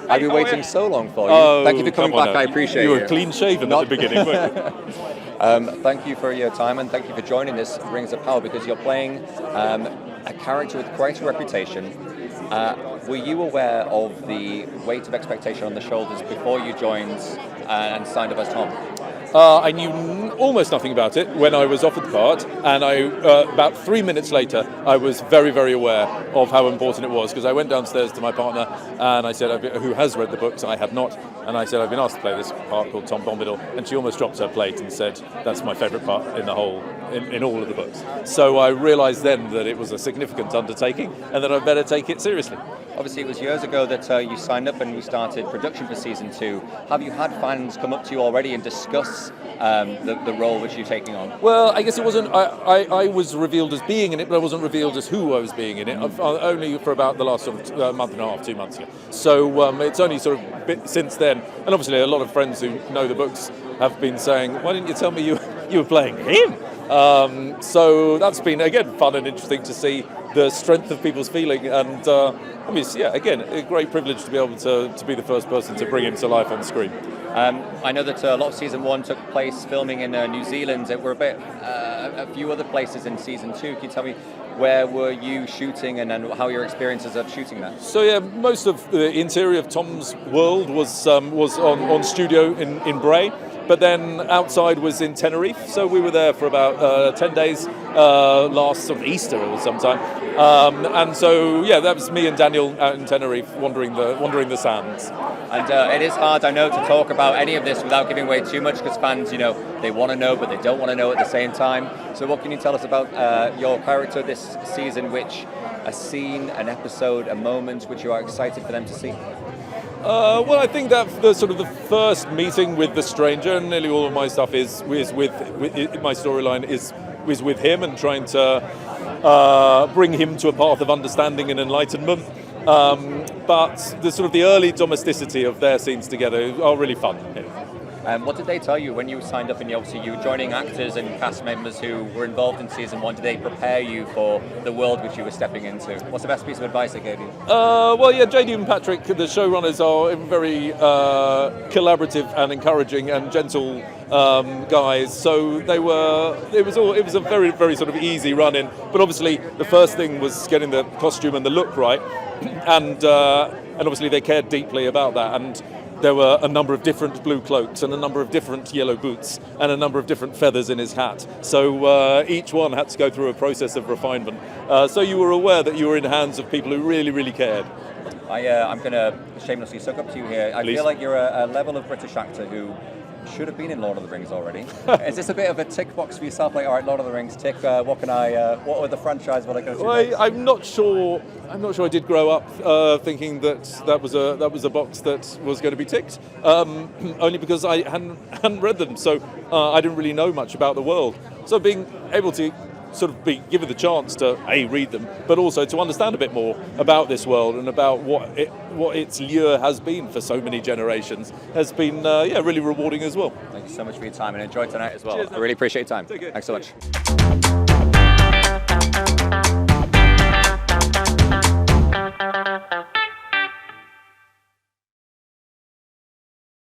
I've been waiting so long for you. Thank you for coming back. I appreciate it. You were clean shaven at the beginning, weren't you? Thank you for your time and thank you for joining this Rings of Power because you're playing a character with quite a reputation. Were you aware of the weight of expectation on the shoulders before you joined and signed up as Tom? I knew almost nothing about it when I was offered the part, and about 3 minutes later, I was very, very aware of how important it was, because I went downstairs to my partner and I said, who has read the books, I had not, and I said, I've been asked to play this part called Tom Bombadil, and she almost dropped her plate and said, that's my favourite part in the whole, in all of the books. So I realised then that it was a significant undertaking and that I'd better take it seriously. Obviously, it was years ago that you signed up and we started production for season 2. Have you had fans come up to you already and discuss the role which you're taking on? Well, I guess it wasn't. I was revealed as being in it, but I wasn't revealed as who I was being in it. Only for about the last sort of month and a half, 2 months ago. So it's only sort of bit since then. And obviously, a lot of friends who know the books have been saying, "Why didn't you tell me you were playing him?" So that's been again fun and interesting to see the strength of people's feeling, and obviously, yeah, again, a great privilege to be able to be the first person to bring him to life on screen. I know that a lot of season 1 took place filming in New Zealand. There were a few other places in season 2. Can you tell me where were you shooting and how your experiences of shooting that? So yeah, most of the interior of Tom's world was on studio in Bray. But then outside was in Tenerife, so we were there for about 10 days last sort of Easter or sometime. And so, yeah, that was me and Daniel out in Tenerife wandering the sands. And it is hard, I know, to talk about any of this without giving away too much because fans, they want to know, but they don't want to know at the same time. So what can you tell us about your character this season, a scene, an episode, a moment which you are excited for them to see? Well, I think that the sort of the first meeting with the stranger, and nearly all of my stuff is with my storyline is with him and trying to bring him to a path of understanding and enlightenment. But the sort of the early domesticity of their scenes together are really fun. What did they tell you when you signed up and obviously you were joining actors and cast members who were involved in season 1? Did they prepare you for the world which you were stepping into? What's the best piece of advice they gave you? Well, yeah, JD and Patrick, the showrunners, are very collaborative and encouraging and gentle guys. So it was a very, very sort of easy run in. But obviously, the first thing was getting the costume and the look right, and obviously they cared deeply about that. And there were a number of different blue cloaks and a number of different yellow boots and a number of different feathers in his hat. So each one had to go through a process of refinement. So you were aware that you were in the hands of people who really, really cared. I'm going to shamelessly suck up to you here. I Please. feel like you're a level of British actor who should have been in Lord of the Rings already. Is this a bit of a tick box for yourself? Like, all right, Lord of the Rings, tick. What were the franchise? What I go to? Well, I'm not sure. I did grow up thinking that was a box that was going to be ticked. Only because I hadn't read them, so I didn't really know much about the world. So being able to sort of be given the chance to read them, but also to understand a bit more about this world and about what its lure has been for so many generations has been really rewarding as well. Thank you so much for your time and enjoy tonight as well. Cheers, I really appreciate your time. Take care. Thanks so much.